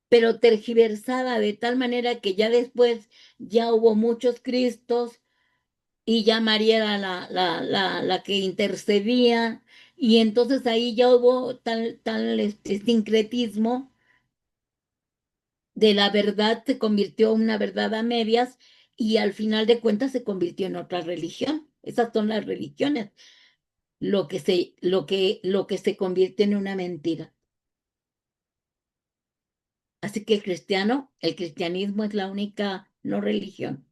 pero tergiversada de tal manera que ya después ya hubo muchos Cristos y ya María era la que intercedía, y entonces ahí ya hubo tal sincretismo de la verdad, se convirtió en una verdad a medias y al final de cuentas se convirtió en otra religión. Esas son las religiones, lo que se convierte en una mentira. Así que el cristianismo es la única no religión.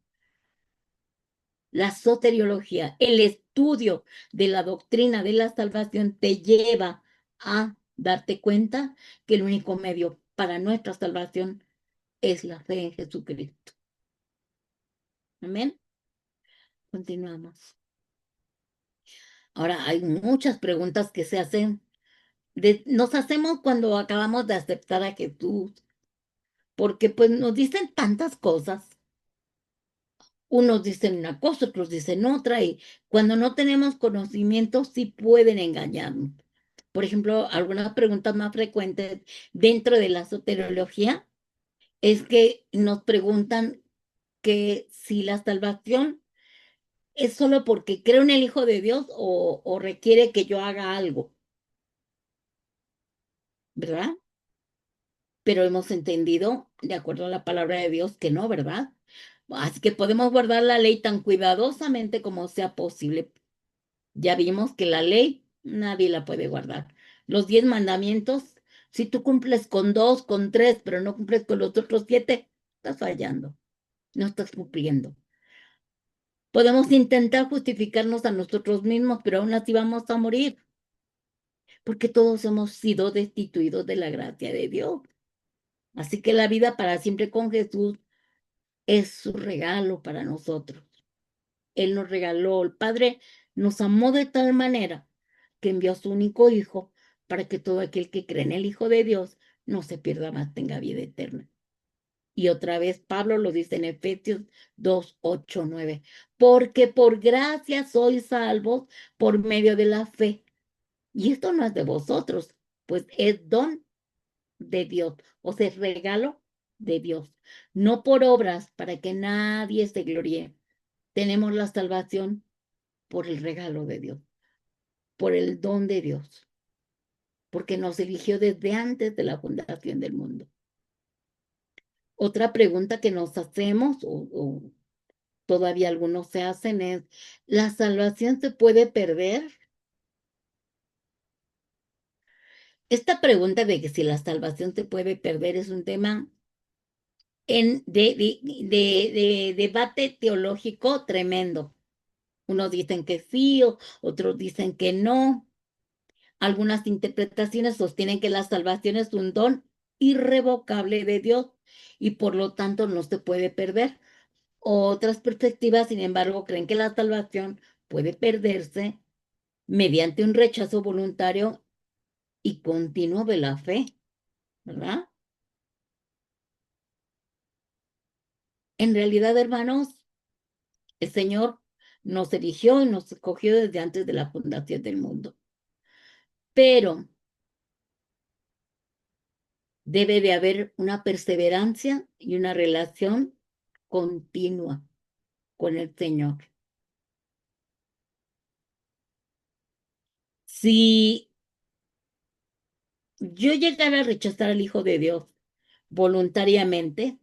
La soteriología, el estudio de la doctrina de la salvación te lleva a darte cuenta que el único medio para nuestra salvación es la fe en Jesucristo. Amén. Continuamos. Ahora hay muchas preguntas que se hacen, nos hacemos cuando acabamos de aceptar a Jesús, porque pues nos dicen tantas cosas. Unos dicen una cosa, otros dicen otra, y cuando no tenemos conocimiento sí pueden engañarnos. Por ejemplo, algunas preguntas más frecuentes dentro de la soteriología es que nos preguntan que si la salvación es solo porque creo en el Hijo de Dios o requiere que yo haga algo, ¿verdad? Pero hemos entendido, de acuerdo a la palabra de Dios, que no, ¿verdad? Así que podemos guardar la ley tan cuidadosamente como sea posible. Ya vimos que la ley nadie la puede guardar. Los 10 mandamientos, si tú cumples con 2, con 3, pero no cumples con los otros 7, estás fallando, no estás cumpliendo. Podemos intentar justificarnos a nosotros mismos, pero aún así vamos a morir, porque todos hemos sido destituidos de la gracia de Dios. Así que la vida para siempre con Jesús es su regalo para nosotros. Él nos regaló, el Padre nos amó de tal manera que envió a su único Hijo para que todo aquel que cree en el Hijo de Dios no se pierda más, tenga vida eterna. Y otra vez Pablo lo dice en Efesios 2, 8, 9. Porque por gracia sois salvos por medio de la fe. Y esto no es de vosotros, pues es don de Dios, o sea, es regalo de Dios, no por obras para que nadie se gloríe. Tenemos la salvación por el regalo de Dios, por el don de Dios, porque nos eligió desde antes de la fundación del mundo. Otra pregunta que nos hacemos, o todavía algunos se hacen, es, ¿la salvación se puede perder? Esta pregunta de que si la salvación se puede perder es un tema de debate teológico tremendo. Unos dicen que sí, otros dicen que no. Algunas interpretaciones sostienen que la salvación es un don irrevocable de Dios y por lo tanto no se puede perder. Otras perspectivas, sin embargo, creen que la salvación puede perderse mediante un rechazo voluntario y continuo de la fe, ¿verdad? En realidad, hermanos, El Señor nos eligió y nos escogió desde antes de la fundación del mundo. Pero debe de haber una perseverancia y una relación continua con el Señor. Si yo llegara a rechazar al Hijo de Dios voluntariamente,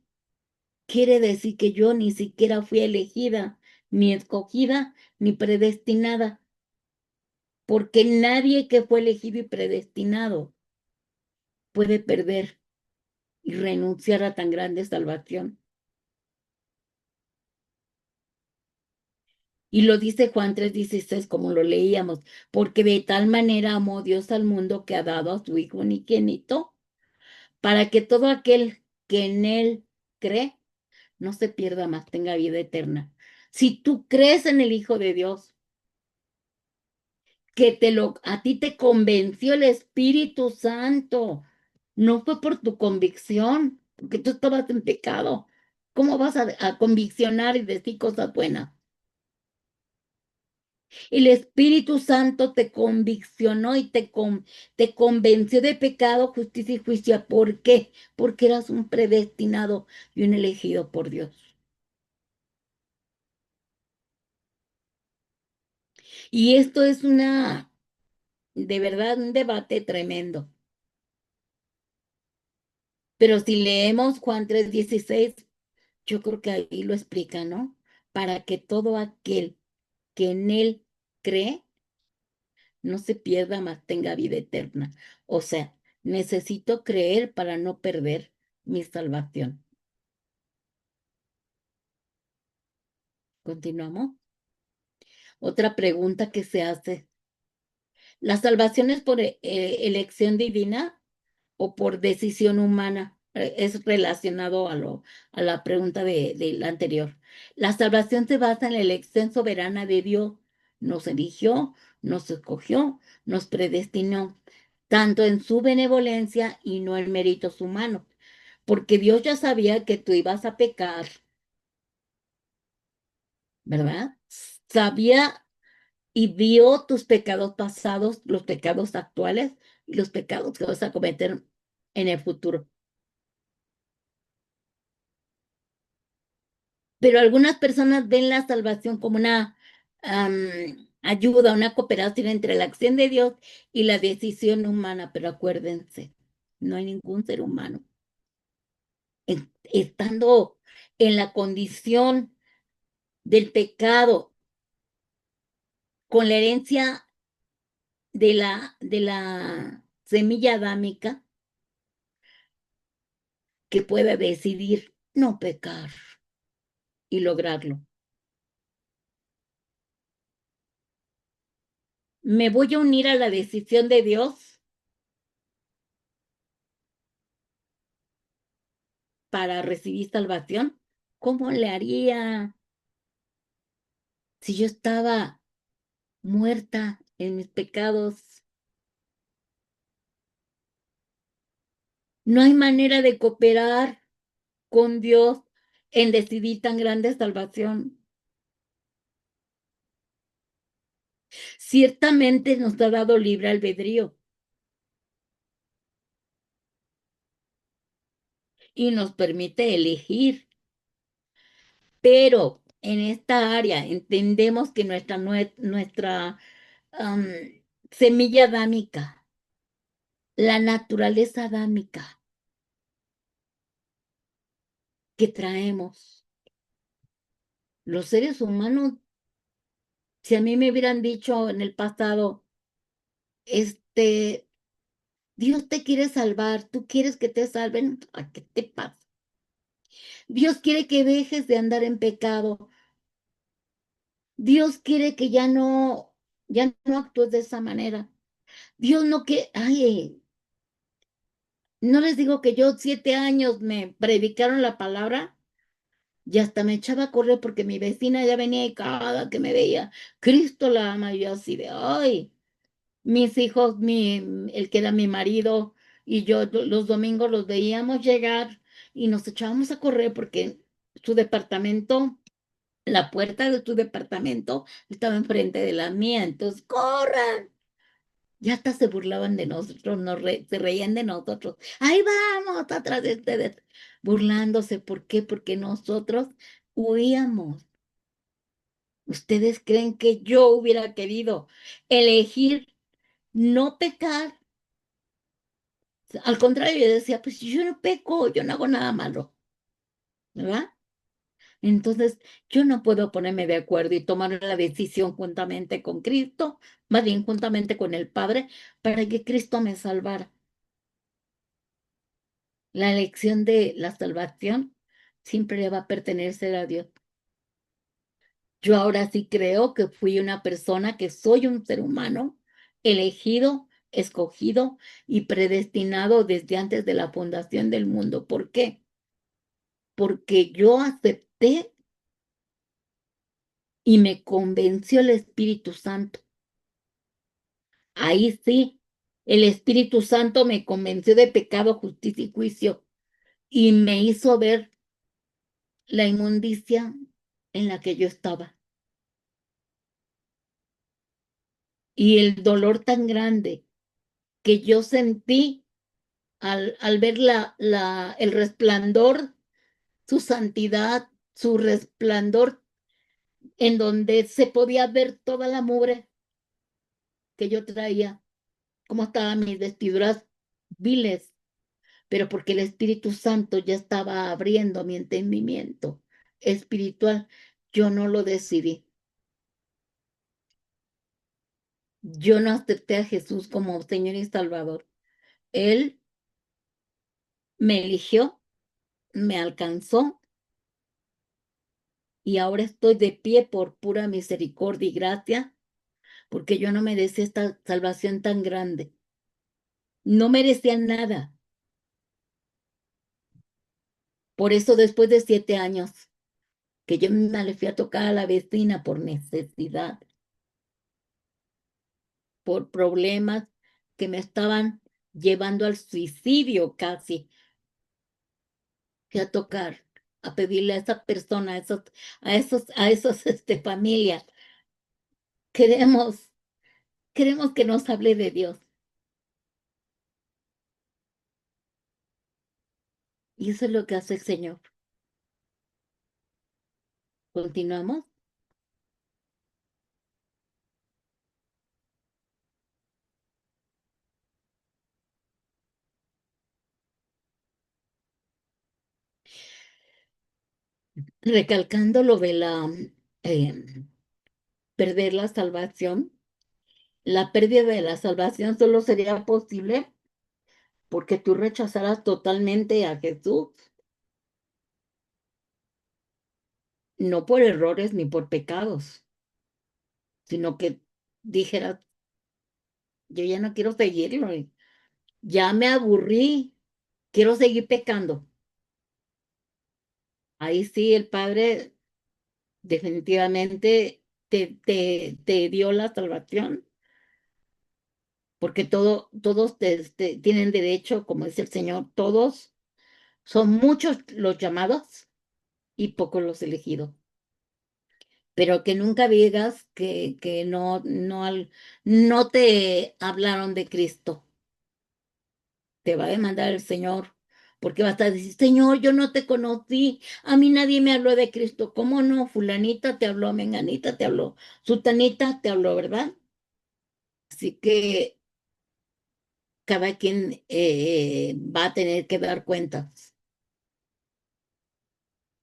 quiere decir que yo ni siquiera fui elegida, ni escogida, ni predestinada, porque nadie que fue elegido y predestinado puede perder y renunciar a tan grande salvación. Y lo dice Juan 3:16, como lo leíamos, porque de tal manera amó Dios al mundo que ha dado a su Hijo unigénito, para que todo aquel que en él cree no se pierda más, tenga vida eterna. Si tú crees en el Hijo de Dios, que a ti te convenció el Espíritu Santo, no fue por tu convicción, porque tú estabas en pecado. ¿Cómo vas a conviccionar y decir cosas buenas? El Espíritu Santo te conviccionó y te convenció de pecado, justicia y juicio. ¿Por qué? Porque eras un predestinado y un elegido por Dios. Y esto es de verdad, un debate tremendo. Pero si leemos Juan 3:16, yo creo que ahí lo explica, ¿no? Para que todo aquel que en él cree no se pierda, mas tenga vida eterna. O sea, necesito creer para no perder mi salvación. ¿Continuamos? Otra pregunta que se hace. ¿La salvación es por elección divina o por decisión humana? Es relacionado a la pregunta de la anterior. La salvación se basa en la elección soberana de Dios. Nos eligió, nos escogió, nos predestinó, tanto en su benevolencia y no en méritos humanos, porque Dios ya sabía que tú ibas a pecar, ¿verdad? Sabía y vio tus pecados pasados, los pecados actuales y los pecados que vas a cometer en el futuro. Pero algunas personas ven la salvación como una ayuda, una cooperación entre la acción de Dios y la decisión humana, pero acuérdense, no hay ningún ser humano estando en la condición del pecado, con la herencia de la semilla adámica, que pueda decidir no pecar y lograrlo. ¿Me voy a unir a la decisión de Dios para recibir salvación? ¿Cómo le haría si yo estaba muerta en mis pecados? No hay manera de cooperar con Dios en decidir tan grande salvación. Ciertamente nos ha dado libre albedrío y nos permite elegir, pero en esta área entendemos que nuestra am, semilla adámica, la naturaleza adámica que traemos, los seres humanos, si a mí me hubieran dicho en el pasado, este, Dios te quiere salvar, tú quieres que te salven, ¿a qué te pasa? Dios quiere que dejes de andar en pecado. Dios quiere que ya no actúes de esa manera. Dios no quiere, ay, no les digo que yo 7 años me predicaron la palabra y hasta me echaba a correr porque mi vecina ya venía y cada que me veía, Cristo la ama, y yo así de, ay, mis hijos, el que era mi marido y yo los domingos los veíamos llegar y nos echábamos a correr porque su departamento la puerta de tu departamento estaba enfrente de la mía, entonces corran. Ya hasta se burlaban de nosotros, se reían de nosotros. Ahí vamos, atrás de ustedes, burlándose. ¿Por qué? Porque nosotros huíamos. ¿Ustedes creen que yo hubiera querido elegir no pecar? Al contrario, yo decía, pues yo no peco, yo no hago nada malo, ¿verdad? Entonces, yo no puedo ponerme de acuerdo y tomar la decisión juntamente con Cristo, más bien juntamente con el Padre, para que Cristo me salvara. La elección de la salvación siempre le va a pertenecer a Dios. Yo ahora sí creo que fui una persona, que soy un ser humano elegido, escogido y predestinado desde antes de la fundación del mundo. ¿Por qué? Porque yo acepté y me convenció el Espíritu Santo. Ahí sí, el Espíritu Santo me convenció de pecado, justicia y juicio y me hizo ver la inmundicia en la que yo estaba y el dolor tan grande que yo sentí al ver el resplandor, su santidad, su resplandor, en donde se podía ver toda la mugre que yo traía, cómo estaban mis vestiduras viles, pero porque el Espíritu Santo ya estaba abriendo mi entendimiento espiritual, yo no lo decidí. Yo no acepté a Jesús como Señor y Salvador. Él me eligió, me alcanzó y ahora estoy de pie por pura misericordia y gracia, porque yo no merecía esta salvación tan grande. No merecía nada. Por eso después de 7 años que yo misma le fui a tocar a la vecina por necesidad, por problemas que me estaban llevando al suicidio casi, fui a tocar, a pedirle a esa persona, a esos familias. Queremos, queremos que nos hable de Dios. Y eso es lo que hace el Señor. Continuamos. Recalcando lo de eh, perder la salvación. La pérdida de la salvación solo sería posible porque tú rechazaras totalmente a Jesús, no por errores ni por pecados, sino que dijeras, yo ya no quiero seguirlo, ya me aburrí, quiero seguir pecando. Ahí sí el Padre definitivamente te dio la salvación, porque todos tienen derecho, como dice el Señor, todos son muchos los llamados y pocos los elegidos. Pero que nunca digas que no te hablaron de Cristo. Te va a demandar el Señor, porque vas a decir, Señor, yo no te conocí, a mí nadie me habló de Cristo. ¿Cómo no? Fulanita te habló, menganita te habló, sutanita te habló, ¿verdad? Así que cada quien va a tener que dar cuentas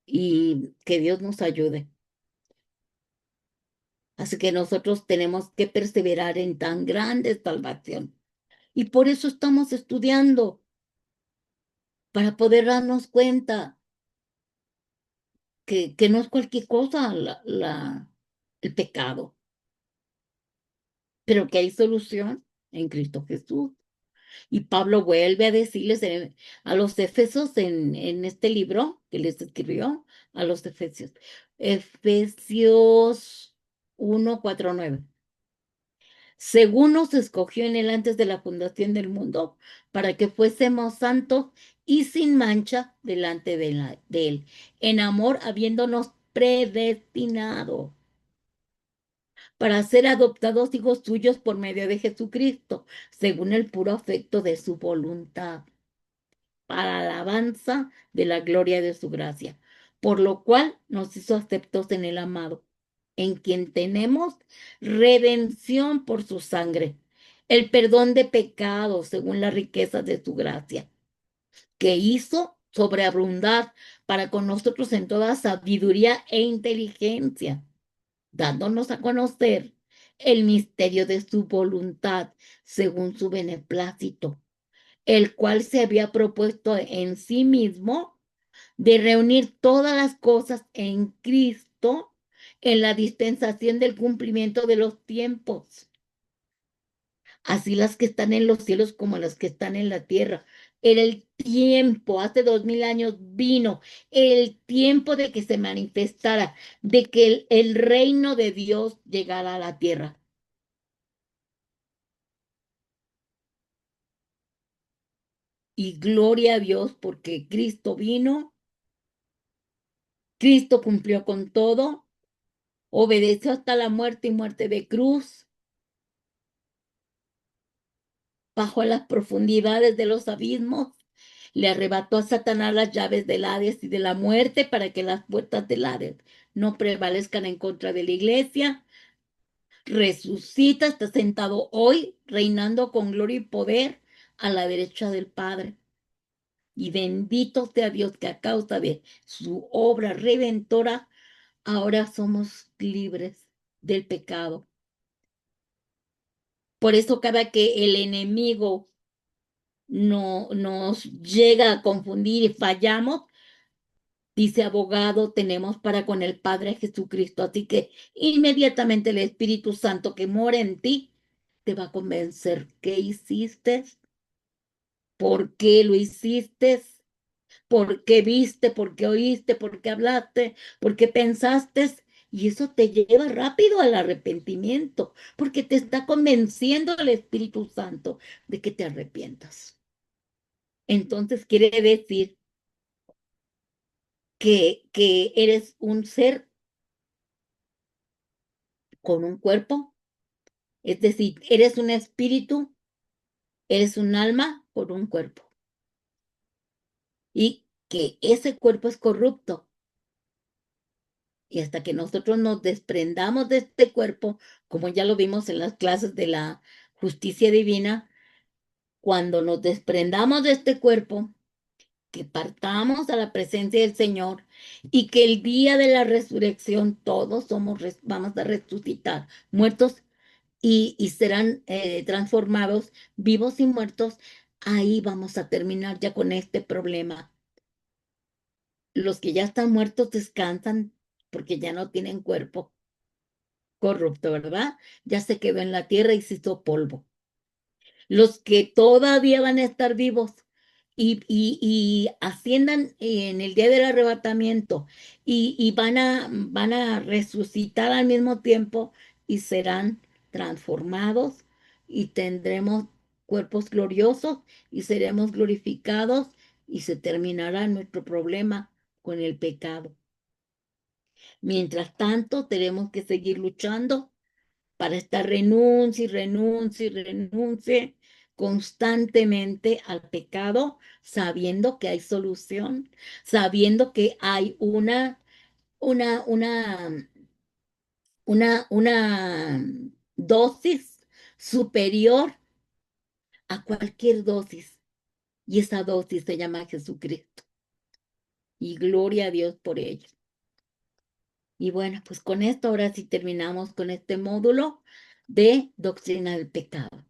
y que Dios nos ayude. Así que nosotros tenemos que perseverar en tan grande salvación. Y por eso estamos estudiando, para poder darnos cuenta que no es cualquier cosa el pecado, pero que hay solución en Cristo Jesús. Y Pablo vuelve a decirles a los Efesios en este libro que les escribió a los Efesios, Efesios 1:4-9. Según nos escogió en él antes de la fundación del mundo, para que fuésemos santos y sin mancha delante de él, en amor, habiéndonos predestinado para ser adoptados hijos suyos por medio de Jesucristo, según el puro afecto de su voluntad, para alabanza de la gloria de su gracia, por lo cual nos hizo aceptos en el amado, en quien tenemos redención por su sangre, el perdón de pecados según la riqueza de su gracia, que hizo sobreabundar para con nosotros en toda sabiduría e inteligencia, dándonos a conocer el misterio de su voluntad según su beneplácito, el cual se había propuesto en sí mismo de reunir todas las cosas en Cristo en la dispensación del cumplimiento de los tiempos, así las que están en los cielos como las que están en la tierra. Era el tiempo, hace 2000 años vino el tiempo de que se manifestara, de que el reino de Dios llegara a la tierra. Y gloria a Dios porque Cristo vino, Cristo cumplió con todo, obedeció hasta la muerte y muerte de cruz, bajó a las profundidades de los abismos, le arrebató a Satanás las llaves del Hades y de la muerte para que las puertas del Hades no prevalezcan en contra de la iglesia. Resucita, está sentado hoy, reinando con gloria y poder a la derecha del Padre. Y bendito sea Dios que a causa de su obra redentora, ahora somos libres del pecado. Por eso cada que el enemigo no nos llega a confundir y fallamos, dice abogado, tenemos para con el Padre Jesucristo. Así que inmediatamente el Espíritu Santo que mora en ti te va a convencer qué hiciste, por qué lo hiciste, por qué viste, por qué oíste, por qué hablaste, por qué pensaste. Y eso te lleva rápido al arrepentimiento, porque te está convenciendo el Espíritu Santo de que te arrepientas. Entonces quiere decir que eres un ser con un cuerpo, es decir, eres un espíritu, eres un alma con un cuerpo. Y que ese cuerpo es corrupto. Y hasta que nosotros nos desprendamos de este cuerpo, como ya lo vimos en las clases de la justicia divina, cuando nos desprendamos de este cuerpo, que partamos a la presencia del Señor y que el día de la resurrección todos vamos a resucitar, muertos y serán transformados, vivos y muertos. Ahí vamos a terminar ya con este problema. Los que ya están muertos descansan porque ya no tienen cuerpo corrupto, ¿verdad? Ya se quedó en la tierra y se hizo polvo. Los que todavía van a estar vivos y asciendan en el día del arrebatamiento y van a resucitar al mismo tiempo y serán transformados y tendremos cuerpos gloriosos y seremos glorificados y se terminará nuestro problema con el pecado. Mientras tanto, tenemos que seguir luchando para estar renuncie y renuncie y renuncie constantemente al pecado, sabiendo que hay solución, sabiendo que hay una, una, una dosis superior a cualquier dosis. Y esa dosis se llama Jesucristo. Y gloria a Dios por ello. Y bueno, pues con esto ahora sí terminamos con este módulo de doctrina del pecado.